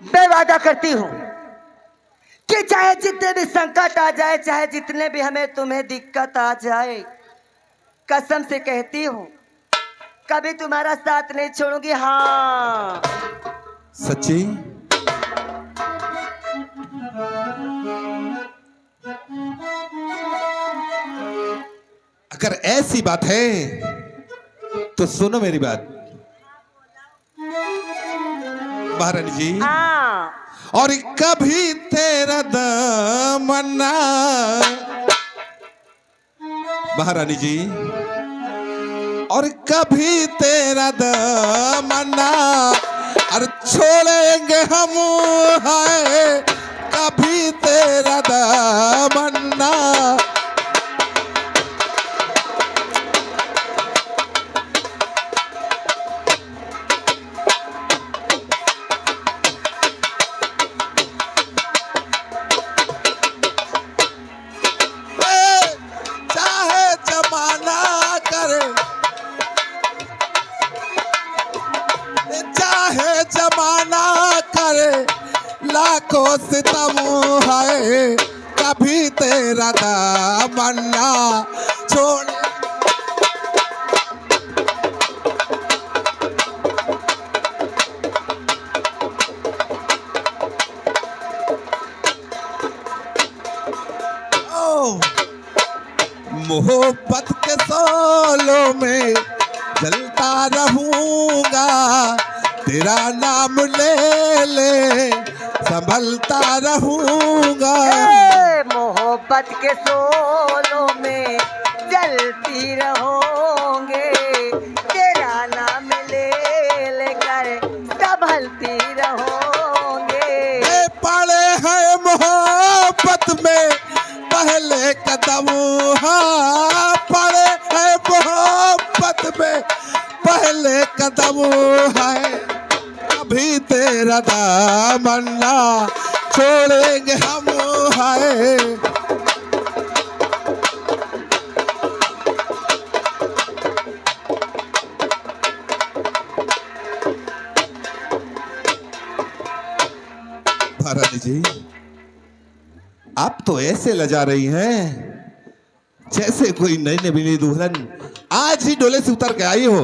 मैं वादा करती हूँ कि चाहे जितने भी संकट आ जाए, चाहे जितने भी हमें तुम्हें दिक्कत आ जाए, कसम से कहती हूँ कभी तुम्हारा साथ नहीं छोड़ूंगी। हाँ सच्ची? अगर ऐसी बात है तो सुनो मेरी बात महारानी जी। हाँ। और कभी तेरा दामना महारानी जी, और कभी तेरा दामना और छोड़ेंगे हम, है कभी तेरा दामना। चाहे जमाना करे, चाहे जमाना करे लाखों सितम, है कभी तेरा दामना छोड़। मोहब्बत के सोलों में जलता रहूंगा, तेरा नाम ले ले संभलता रहूंगा। मोहब्बत के सोलों में जलती रहोगे, तेरा नाम ले लेकर संभलती रहोगे। पड़े हैं मोहब्बत में पहले कदम, हाँ पड़े हैं मोहब्बत में पहले कदम, है अभी तेरा दामना छोड़ेंगे हम, है। भारती जी, आप तो ऐसे लजा रही हैं जैसे कोई नई नवीनी दुल्हन आज ही डोले से उतर के आई हो।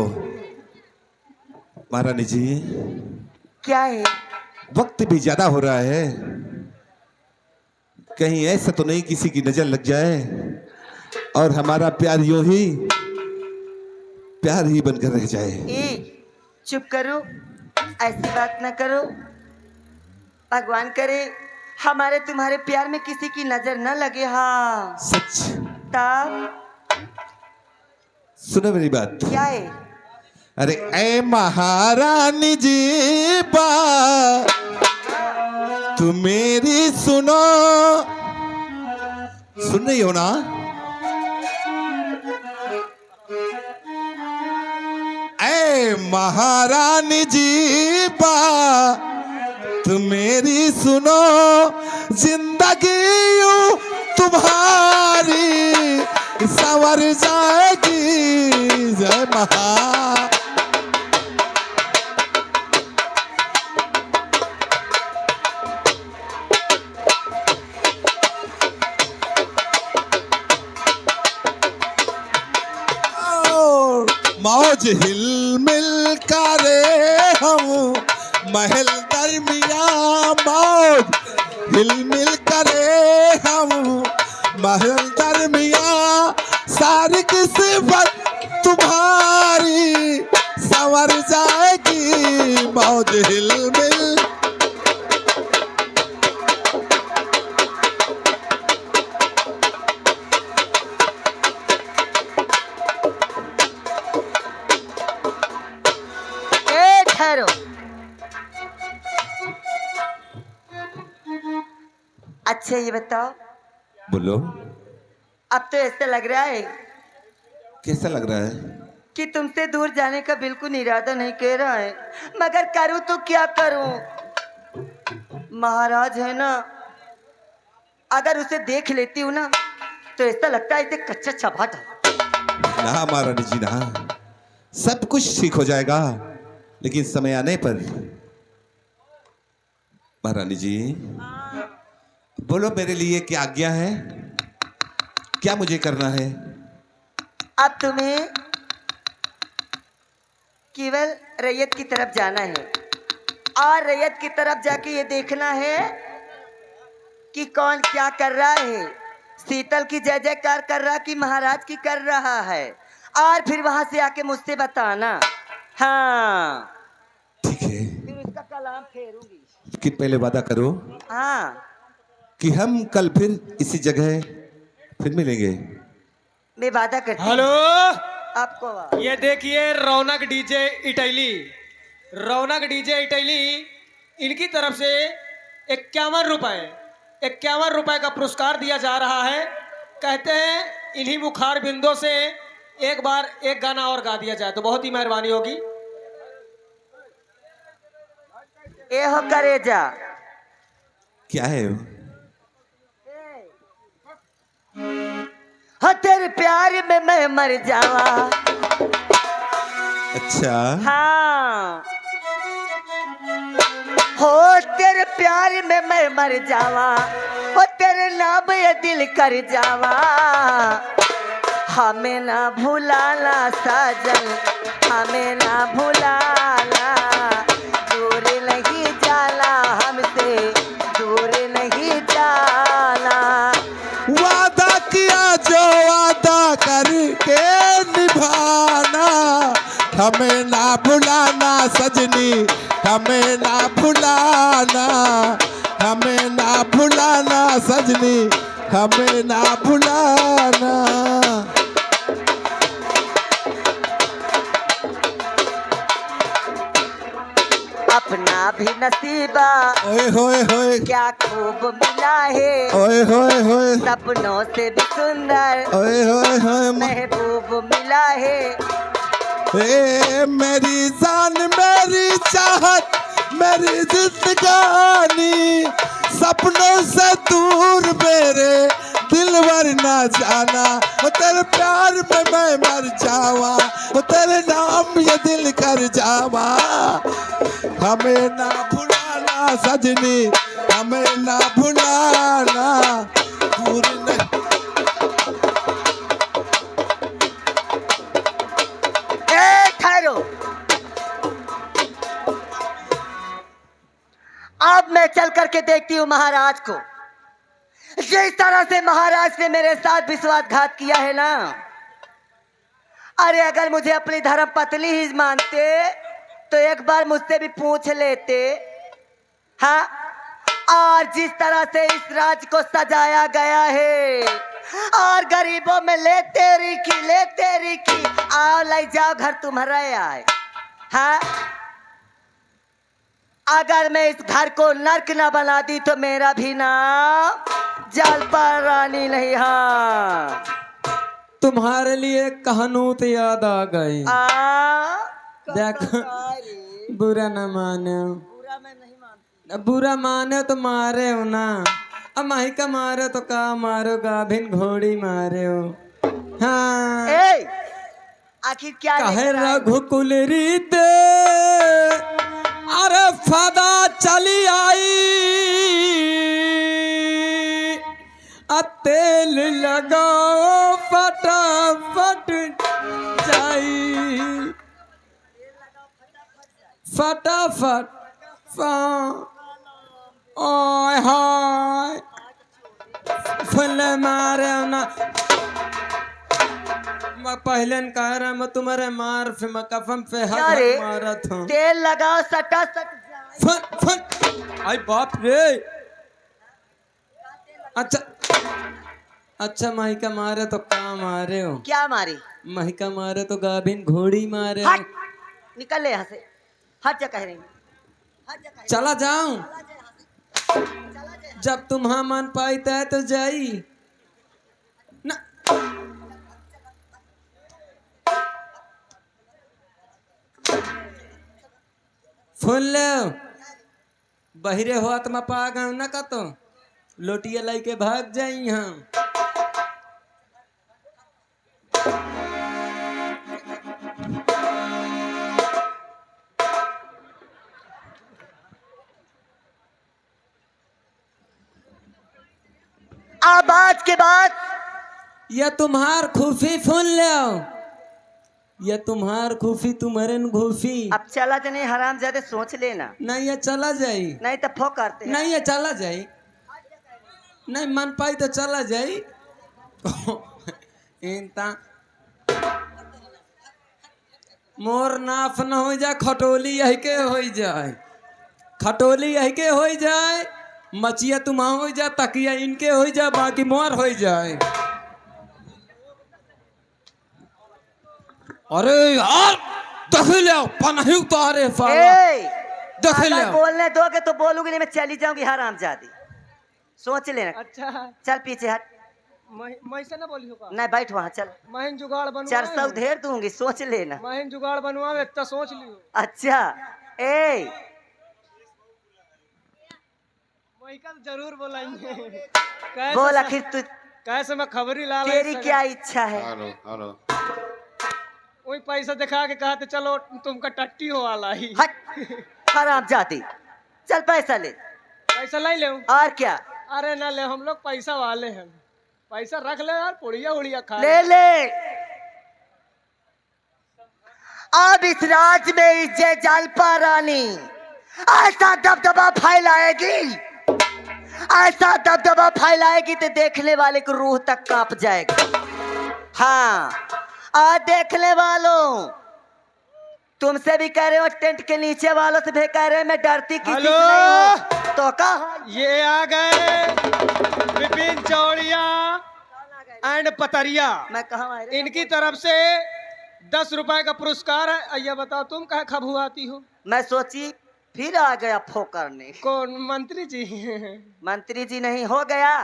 महारानी जी, क्या है? वक्त भी ज्यादा हो रहा है, कहीं ऐसा तो नहीं किसी की नजर लग जाए और हमारा प्यार यूं ही प्यार ही बनकर रह जाए। चुप करो, ऐसी बात ना करो। भगवान करे हमारे तुम्हारे प्यार में किसी की नजर न लगे। हाँ सच? तब सुनो मेरी बात। क्या है? अरे ऐ महारानी जी बात तू मेरी सुनो, सुन रही हो ना? ऐ महारानी जी बात तू मेरी सुनो, जिंदगी यूं तुम्हारी संवर जाएगी। जय महा मौज हिल मिल करे हम महल दरमिया, मौज हिल मिल करे हम महल दरमिया, सारी किस्मत तुम्हारी संवर जाएगी। मौज हिल मिल ठहरो। अच्छा ये बताओ, बोलो। अब तो ऐसा लग रहा है कैसा लग रहा है? कि तुमसे दूर जाने का बिल्कुल इरादा नहीं कह रहा है, मगर करूं तो क्या करूं? महाराज है ना, अगर उसे देख लेती हूँ ना तो ऐसा लगता है इसे कच्चा चबाटा। ना महारानी जी ना, सब कुछ ठीक हो जाएगा, लेकिन समय आने पर महारानी जी, बोलो मेरे लिए क्या आज्ञा है, क्या मुझे करना है? अब तुम्हें केवल रैयत की तरफ जाना है और रैयत की तरफ जाके ये देखना है कि कौन क्या कर रहा है। शीतल की जय जयकार कर रहा कि महाराज की कर रहा है, और फिर वहां से आके मुझसे बताना। हाँ, ठीक है, फिर उसका कलाम फेरूंगी। कि पहले वादा करो हाँ, कि हम कल फिर इसी जगह फिर मिलेंगे। मैं वादा करती हूँ। हेलो, आपको ये देखिए रौनक डीजे इटैली, रौनक डीजे इटैली, इनकी तरफ से 51 रुपए का पुरस्कार दिया जा रहा है। कहते हैं इन्हीं मुखार बिंदों से एक बार एक गाना और गा दिया जाए तो बहुत ही मेहरबानी होगी। ए हो करेजा, क्या है वो? हो तेरे प्यार में मैं मर जावा। अच्छा, हाँ, हो तेरे प्यार में मैं मर जावा, हो तेरे नाम ये दिल कर जावा। हमें ना भुलाना साजन, हमें ना भुलाना, दूर नहीं जाना हमसे, दूर नहीं जाना। वादा किया जो वादा करके निभाना, हमें ना भुलाना सजनी, हमें ना भुलाना, हमें ना भुलाना सजनी, हमें ना भुलाना। अपना भी नसीबा ओए होए होए, क्या खूब मिला है, ओए होए होए, सपनों से भी सुंदर ओए होए होए, महबूब मिला है। ए मेरी जान मेरी चाहत मेरी जिंदगानी, सपनों से दूर मेरे दिलवर ना जाना। वो तेरे प्यार में मैं मर जावा, वो तेरे नाम ये दिल कर जावा। हमें ना भुलाना सजनी, हमें ना भुलाना, दूर नहीं। ठहरो, अब मैं चल करके देखती हूँ महाराज को। जिस तरह से महाराज ने मेरे साथ विश्वासघात किया है ना, अरे अगर मुझे अपनी धर्म पत्नी ही मानते तो एक बार मुझसे भी पूछ लेते। हाँ, और जिस तरह से इस राज को सजाया गया है, और गरीबों में लेते रिकी, आओ ले जाओ घर तुम्हारा आए। हाँ, अगर मैं इस घर को नर्क न बना दी तो मेरा भी नाम जलपा रानी नहीं। हाँ, तुम्हारे लिए कहानूत याद आ गई। देखो, बुरा न मानो, पूरा मैं नहीं मानती। बुरा माने तो मारे हो ना। अब माही का मारे तो का मारो, गाभिन घोड़ी मारे हो। हाँ, ए, आखिर क्या कहे लेकर आए? रघुकुल रीते, अरे फदा चली आई, तेल लगाओ फटाफट जाई, फटाफट ओए हाय फुल मारे ना। मैं पहले न कह रहा मैं तुम्हारे मार पे मैं कफम पे हक मारत हूँ। तेल लगाओ सटा सट जाए। फन फन, आई बाप रे। अच्छा अच्छा, माही का मारे तो का मारे हो? क्या मारी? माही का मारे तो गाभिन घोड़ी मारे हो। हट, निकल ले यहाँ से, हट जा कह रही हूँ। हट जा कह रही हूँ। चला जाऊं? चला जा यहाँ से। चला जा यहाँ जब तुम्हारा मन पाईता है तो जाई ना। फुल बहिरे हो तुम पा गए ना का तो लोटिया लाई के भाग जाई हम। अब आज के बाद ये तुम्हार खूफी सुन लो, ये तुम्हार खूफी तुम्हारे न घूफी। अब चला तो नहीं, हराम ज्यादा सोच लेना, नहीं ये चला जाई, नहीं तो फो करते हैं। नहीं ये चला जाई, नहीं मन पाई तो चला जाई। इनता मोर नाफ न हो जाए, खटोली यही के हो जाए, खटोली यही के हो जाए, मचिया तुम हो जाए, तकिया इनके हो जाए, बाकी मोर हो जाए। अरे यार देख ले पनाही उतारे साला, ए, देख अगर ले। बोलने दोगे तो बोलूंगी नहीं, मैं चली जाऊंगी हराम जादी। सोच लेना। अच्छा चल पीछे हट, मैं से ना बोली होगा, नहीं बैठ वहाँ, चल। मैं जुगाड़ 400 ढेर दूंगी, सोच लेना। मैं जुगाड़ बनवावे तो सोच लियो। अच्छा ए, मैं का जरूर बोलेंगे। बोल आखिर तू, कैसे मैं खबरी ला तेरी क्या इच्छा है? Hello hello. वही पैसा दिखा के कहते चलो तुमका टट्टी हो वाला ही। हट हराम जादी, चल पैसा ले। पैसा ले ले। और क्या? अरे ना ले, हम लोग पैसा वाले हैं, पैसा रख ले यार, पुड़िया उड़िया खा ले ले। अब इस राज में इज्जत जालपा रानी ऐसा दबदबा फैलाएगी, ऐसा दबदबा फैलाएगी तो देखने वाले को रूह तक कांप जाएगा। हाँ, आज देखने वालों, तुमसे भी कह रहे हो, टेंट के नीचे वालों से भी कह रहे हो, मैं डरती किसी से नहीं हूँ। तो कहा ये आ गए विपिन चौड़िया एंड पतरिया, मैं कहा आए रे? इनकी तरफ से 10 रुपए का पुरस्कार है। आइए बताओ तुम कहा खबुआती हो? मैं सोची फिर आ गया फो करने। कौन मंत्री जी? मंत्री जी नहीं हो गया।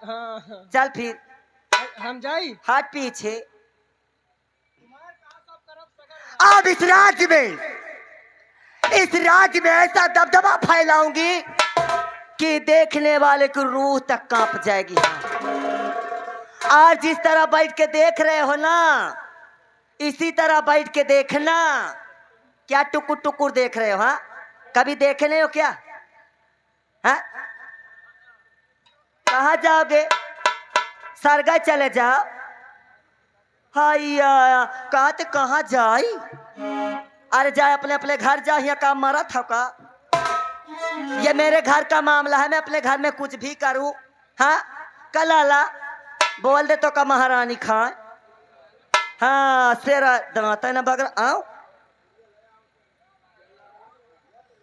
हाँ हाँ। चल फिर हम जाई। हाथ पीछे। अब इस राज्य में ऐसा दबदबा फैलाऊंगी कि देखने वाले की रूह तक कांप जाएगी। आज जिस तरह बैठ के देख रहे हो ना, इसी तरह बैठ के देखना। क्या टुकुर टुकुर देख रहे हो? हाँ, कभी देखे नहीं हो क्या? हाँ, कहाँ जाओगे? सरगा चले जाओ। हाइया कहा तो कहाँ जाई? अरे जाए अपने अपने घर जा, यहाँ काम मरा था का? ये मेरे घर का मामला है, मैं अपने घर में कुछ भी करूं। हाँ, कलाला बोल दे तो का महारानी खाए। हाँ, सेरा दांत है ना बगर। आओ,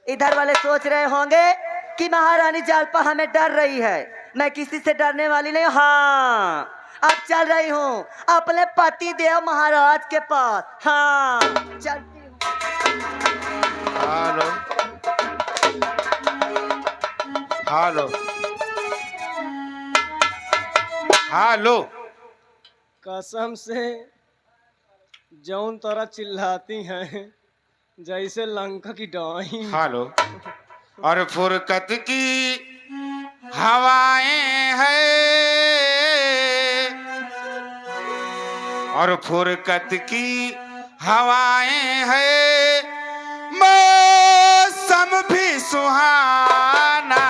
इधर वाले सोच रहे होंगे कि महारानी जालपा हमें डर रही है। मैं किसी से डरने वाली नहीं। हाँ, अब चल रही हूँ अपने पति देव महाराज के पास। हाँ, चलती हूँ। Hello hello hello. कसम से जौन तरह चिल्लाती हैं जैसे लंका की डाई। हेलो। और फुरकत की हवाएं हैं, और फुरकत की हवाएं हैं, मौसम भी सुहाना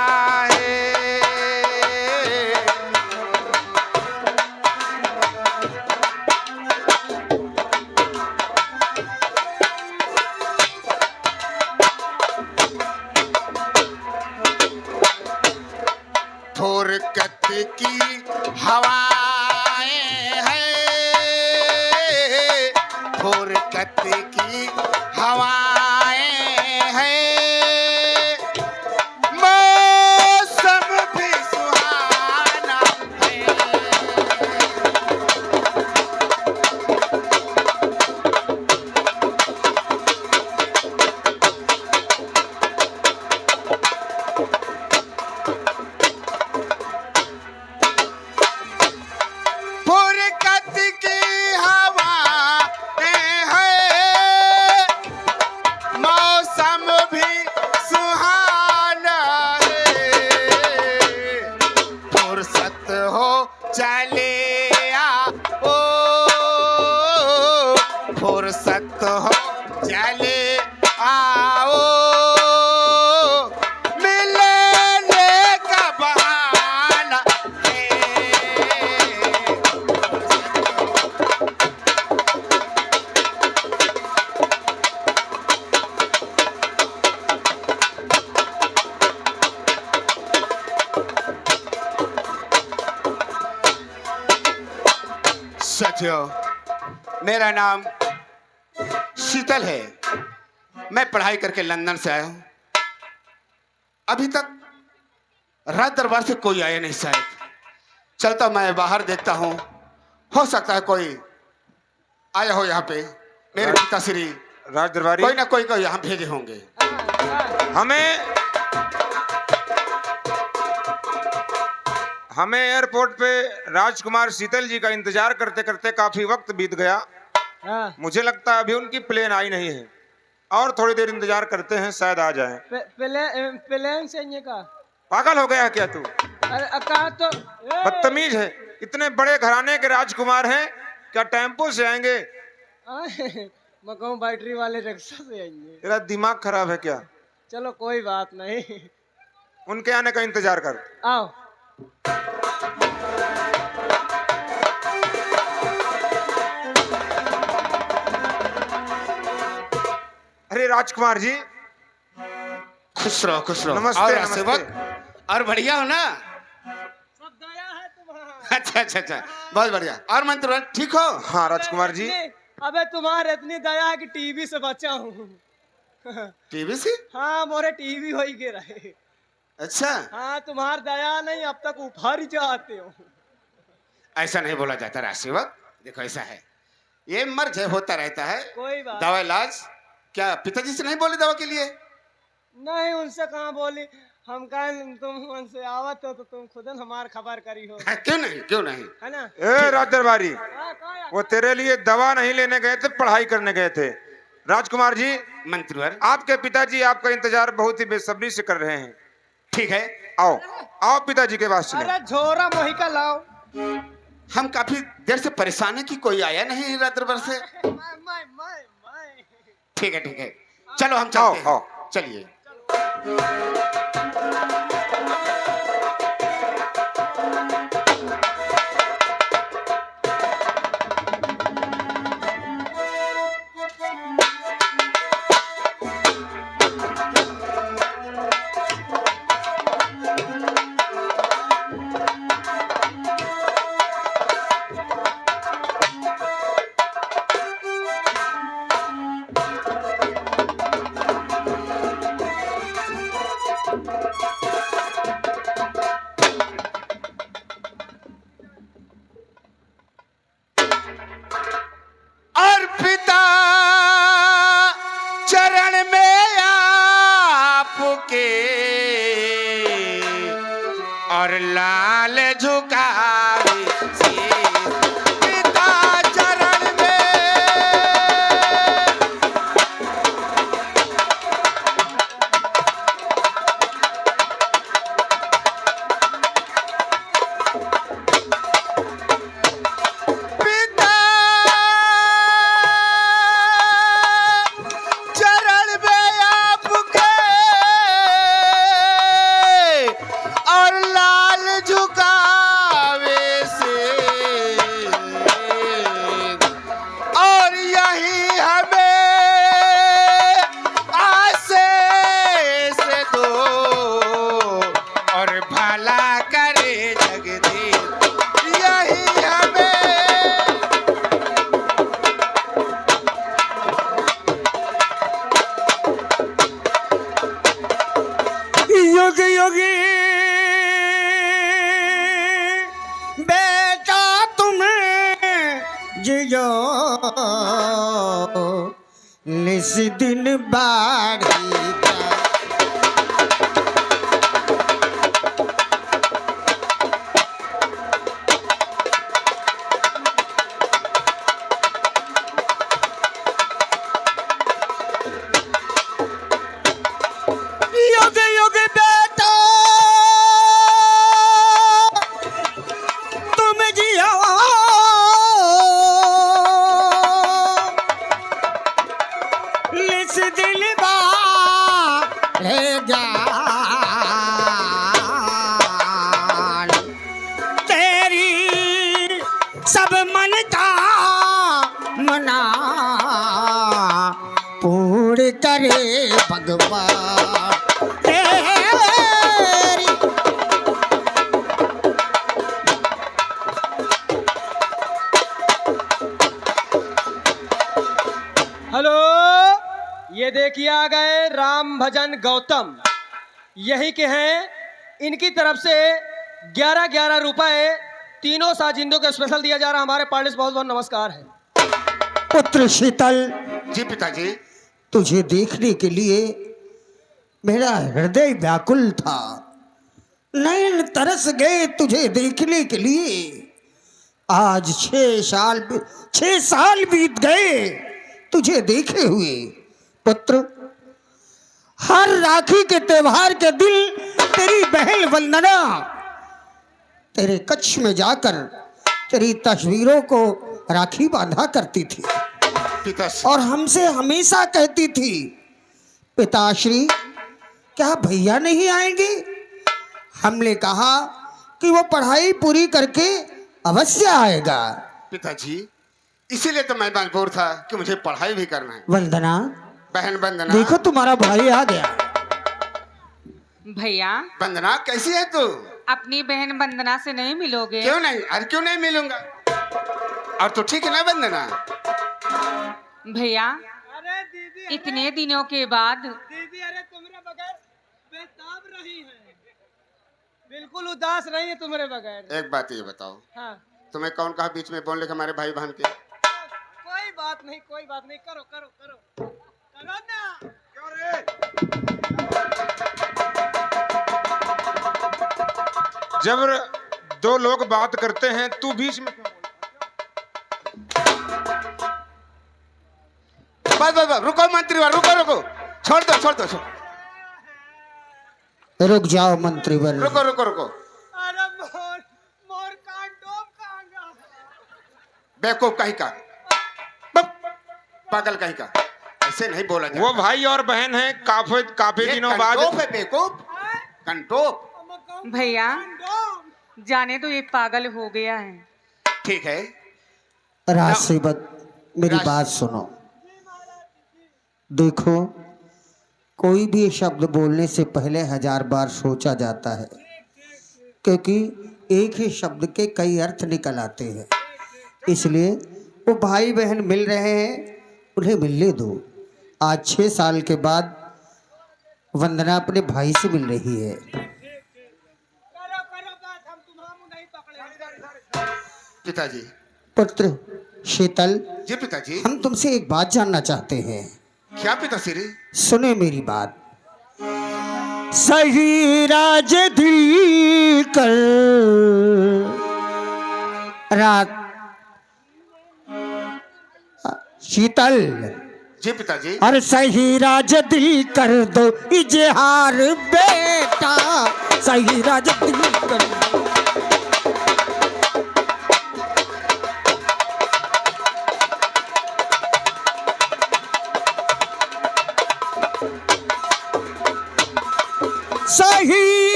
है। फुरकत की हवाएं हैं, फुरकत की हवाएं हैं, मौसम भी सुहाना है। फुरकत की हवाएं हैं, साथियों, मेरा नाम शीतल है। मैं पढ़ाई करके लंदन से आया हूँ। अभी तक राज दरबार से कोई आया नहीं शायद। चलता मैं बाहर देखता हूँ, हो सकता है कोई आया हो यहाँ पे। मेरे पिताश्री राज दरबारी, कोई ना कोई को यहाँ भेजे होंगे। हमें एयरपोर्ट पे राजकुमार शीतल जी का इंतजार करते करते काफी वक्त बीत गया। हाँ। मुझे लगता है अभी उनकी प्लेन आई नहीं है, और थोड़ी देर इंतजार करते हैं, शायद आ जाए। प्लेन से ये का पागल हो गया है क्या तू? अरे कहा तो बदतमीज है। इतने बड़े घराने के राजकुमार हैं, क्या टेम्पो से आएंगे? मैं कहूँ बैटरी वाले रिक्शा से आएंगे। तेरा दिमाग खराब है क्या? चलो कोई बात नहीं, उनके आने का इंतजार कर। आओ। अरे राजकुमार जी, खुश रहो, खुश रहो। नमस्ते, और नमस्ते। सेवक, और बढ़िया हो ना? सब दया है तुम्हारा। अच्छा अच्छा अच्छा, बहुत बढ़िया। और मंत्र ठीक हो? हाँ राजकुमार जी। अबे तुम्हारे इतनी दया है कि टीवी से बचा हूँ। टीवी से? हाँ, मोरे टीवी हो ही गिरा है। अच्छा, हाँ, तुम्हार दया नहीं, अब तक उफर जाते हो। ऐसा नहीं बोला जाता राजसेवक। देखो ऐसा है, ये मर्ज है, होता रहता है। कोई बात दवा इलाज क्या पिताजी से नहीं बोले दवा के लिए? नहीं, उनसे कहाँ बोली। हम कहें तुम उनसे आवत हो तो तुम खुद हमार खबर करी हो, क्यों नहीं, क्यों नहीं। है ना? ए राज दरबारी, हाँ, कहाँ वो तेरे लिए दवा नहीं लेने गए थे, पढ़ाई करने गए थे। राजकुमार जी, मंत्रवर आपके पिताजी आपका इंतजार बहुत ही बेसब्री से कर रहे हैं। ठीक है, आओ आओ पिताजी के पास चलो। अरे झोरा मोहिका लाओ। हम काफी देर से परेशान है कि कोई आया नहीं रात भर से। मैं। ठीक है ठीक है, चलो हम आओ, चलते हैं। आओ। चलिए। और पिता चरण में आपके और लाल झुकावे शीश। पिता चरण में पिता चरण में आपके और लाल झुकावे से, और यही हमें आशीष दो और भला करे जगदीश। यही हमें युग युगी बेटा तुम्हें जियो निस दिन बाढ़ी जा। युग युग बेटा तुम जियो निस दिल बाढ़े जान। तेरी सब मन का मना पूर्ण करे भगवान। तेरी राम भजन गौतम यही के हैं। इनकी तरफ से 11-11 रुपए तीनों साजिंदों को स्पेशल दिया जा रहा है। हमारे पार्टी से बहुत बहुत नमस्कार है। पुत्र शीतल, जी पिताजी। तुझे देखने के लिए मेरा हृदय व्याकुल था। नयन तरस गए तुझे देखने के लिए। आज 6 साल बीत गए तुझे देखे हुए। पुत्र, हर राखी के त्योहार के दिन तेरी बहन वंदना तेरे कच्छ में जाकर तेरी तस्वीरों को राखी बांधा करती थी पिताश्री। और हमसे हमेशा कहती थी, पिताश्री क्या भैया नहीं आएंगे? हमने कहा कि वो पढ़ाई पूरी करके अवश्य आएगा। पिताजी, इसीलिए तो मैं मजबूर था कि मुझे पढ़ाई भी करना है। वंदना, बहन वंदना। देखो तुम्हारा भाई आ गया। भैया, वंदना कैसी है तू? अपनी बहन वंदना से नहीं मिलोगे? क्यों नहीं? अरे क्यों नहीं मिलूंगा? और तो ठीक है ना वंदना? भैया, अरे दीदी, इतने दिनों के बाद दीदी, अरे तुम्हारे बगैर बेताब रही है, बिल्कुल उदास नहीं है तुम्हारे बगैर। एक बात ये बताओ, हाँ, तुम्हें कौन कहा बीच में बोलने का हमारे भाई बहन के? कोई बात नहीं, कोई बात नहीं, करो करो करो करो ना। क्यों रे? जब दो लोग बात करते हैं तू बीच में क्यों बोलता? बस रुको मंत्री वाल, रुको छोड़ दो। रुक जाओ मंत्रीवर। रुको। अरे मोर मोर कान डूब कहाँगा? बेवकूफ कहीं का, पागल कहीं का, ऐसे नहीं बोला जाता। वो भाई और बहन है। काफी ये दिनों बाद कंटोप है बेवकूफ, कंटोप। भैया, जाने तो ये पागल हो गया है। ठीक है। राशिवत, मेरी राश- बात सुनो। देखो, कोई भी शब्द बोलने से पहले 1000 बार सोचा जाता है, क्योंकि एक ही शब्द के कई अर्थ निकल आते हैं। इसलिए वो भाई बहन मिल रहे हैं, उन्हें मिलने दो। आज 6 साल के बाद वंदना अपने भाई से मिल रही है। करो बात, हम तुम्हारा नहीं पकड़े। पिताजी। पुत्र शीतल, जी पिताजी। हम तुमसे एक बात जानना चाहते हैं। क्या पिताश्री? सुने मेरी बात। सही राज दिल कर रात शीतल, जी पिताजी। और सही राज दिल कर दो इजहार बेटा, सही राज दिल कर दो। सही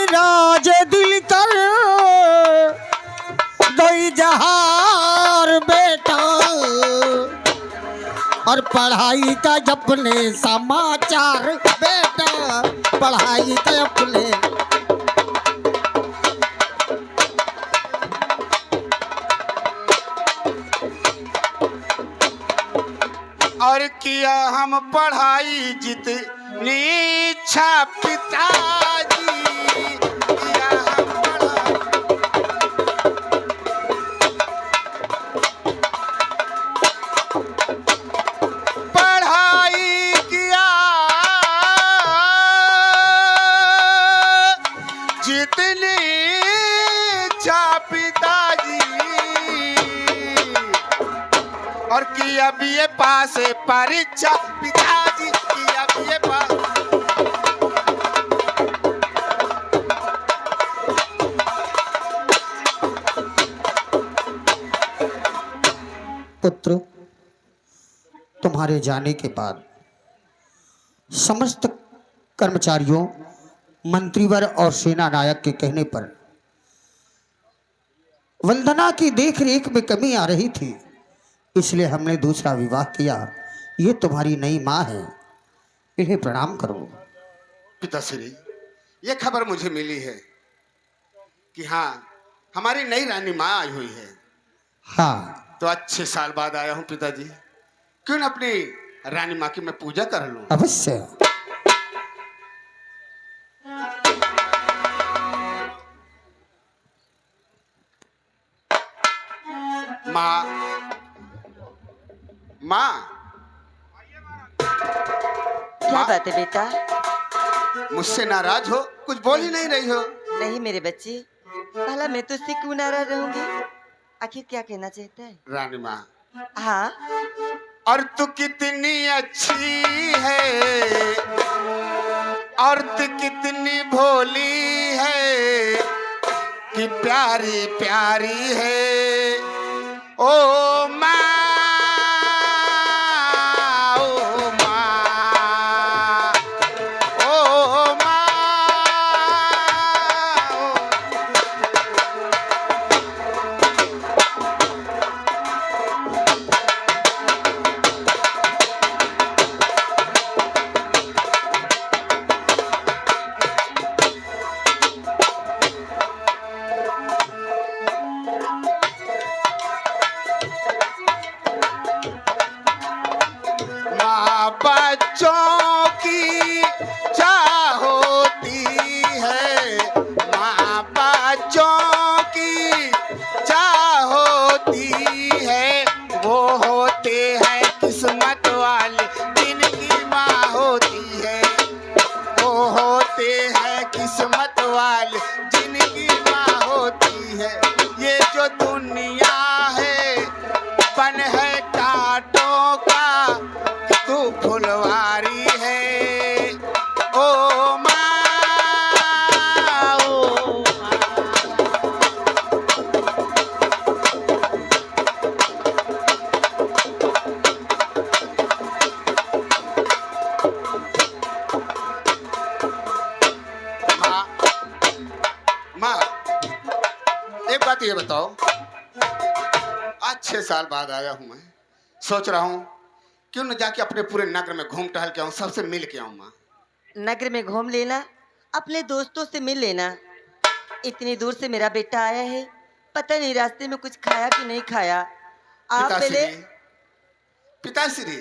राज दिल कर दो इजहार बेटा, और पढ़ाई का अपने समाचार बेटा, पढ़ाई का अपने। और किया हम पढ़ाई जितनी इच्छा पिताजी, किया हम पढ़ाई। पढ़ाई किया जितनी इच्छा पिताजी, और किया बीए पास परीक्षा पिताजी, किया बीए पास। पुत्र, तुम्हारे जाने के बाद समस्त कर्मचारियों, मंत्रीवर और सेना नायक के कहने पर वंदना की देख रेख में कमी आ रही थी, इसलिए हमने दूसरा विवाह किया। ये तुम्हारी नई माँ है, इन्हें प्रणाम करो। पिताश्री, ये खबर मुझे मिली है कि हाँ, हमारी नई रानी माँ आई हुई है। हाँ, तो अच्छे साल बाद आया हूँ पिताजी। क्यों न अपनी रानी माँ की मैं पूजा कर लूं। अवश्य। माँ, माँ, क्या बात है बेटा? मुझसे नाराज हो? कुछ बोल ही नहीं रही हो। नहीं मेरे बच्चे, भला मैं तुझसे क्यों नाराज रहूंगी? आखिर क्या कहना चाहता है? रानी माँ, हाँ, और तू कितनी अच्छी है, और तू कितनी भोली है, कि प्यारी प्यारी है। ओ माँ, ओ माँ, ओ माँ, माँ बच्चों की चाह होती है, माँ बच्चों की चाह होती है, वो होते हैं किस्मत वाले जिनकी माँ होती है, वो होते हैं किस्मत वाले जिनकी माँ होती है। ये जो दुनिया है बन है कांटों का, तू फुलवारी है। ओ माँ, ओ माँ, माँ, एक बात ये बताओ, आज 6 साल बाद आया हूँ मैं, सोच रहा हूँ क्यों न जाके अपने पूरे नगर में घूम टहल के आऊँ, सबसे मिल के आऊँ। माँ, नगर में घूम लेना, अपने दोस्तों से मिल लेना। इतनी दूर से मेरा बेटा आया है, पता नहीं रास्ते में कुछ खाया कि नहीं खाया। आप पहले पिताश्री, पिताश्री,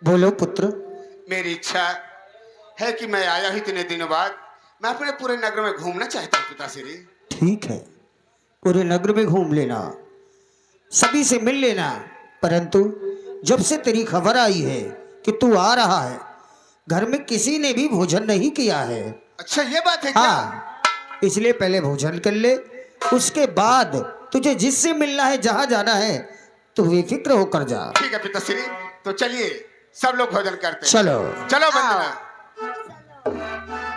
बोलो पुत्र। मेरी इच्छा है कि मैं आया ही इतने दिनों बाद, मैं अपने पूरे नगर में घूमना चाहता हूँ पिताश्री। ठीक है, पूरे नगर में घूम लेना, सभी से मिल लेना, परंतु जब से तेरी खबर आई है कि तू आ रहा है, घर में किसी ने भी भोजन नहीं किया है। अच्छा ये बात है क्या? हाँ, इसलिए पहले भोजन कर ले, उसके बाद तुझे जिससे मिलना है, जहां जाना है, तू बेफिक्र होकर जा। ठीक है पिताश्री, तो चलिए सब लोग भोजन करते हैं। चलो। चलो वंदना।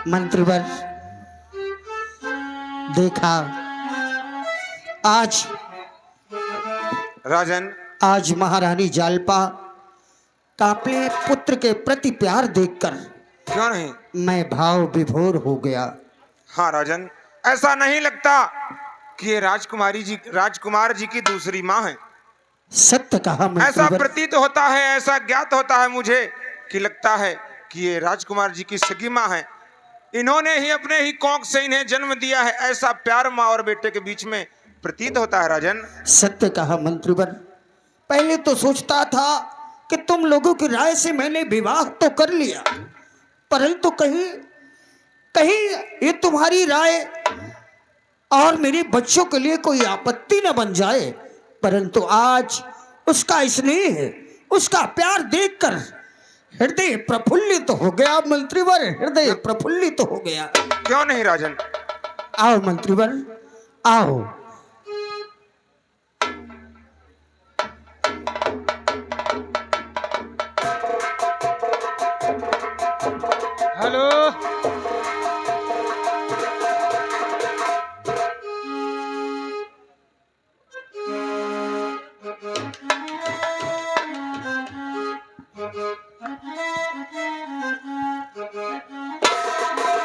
मंत्रीवर, देखा आज राजन, आज महारानी जालपा का अपने पुत्र के प्रति प्यार देखकर क्यों नहीं? मैं भाव विभोर हो गया। हाँ राजन, ऐसा नहीं लगता कि ये राजकुमार जी की दूसरी माँ है। सत्य कहा ऐसा मंत्रीवर। प्रतीत होता है, ऐसा ज्ञात होता है मुझे कि लगता है कि ये राजकुमार जी की सगी माँ है। इन्होंने ही अपने ही कोख से इन्हें जन्म दिया है, ऐसा प्यार माँ और बेटे के बीच में प्रतीत होता है राजन। सत्य कहा मंत्रीवर। पहले तो सोचता था कि तुम लोगों की राय से मैंने विवाह तो कर लिया, परंतु कहीं कहीं ये तुम्हारी राय और मेरे बच्चों के लिए कोई आपत्ति न बन जाए। परंतु आज उसका स्नेह, उसका प्यार देखकर हृदय प्रफुल्लित हो गया मंत्रीवर, हृदय प्रफुल्लित हो गया। क्यों नहीं राजन? आओ मंत्रीवर, आओ। हेलो,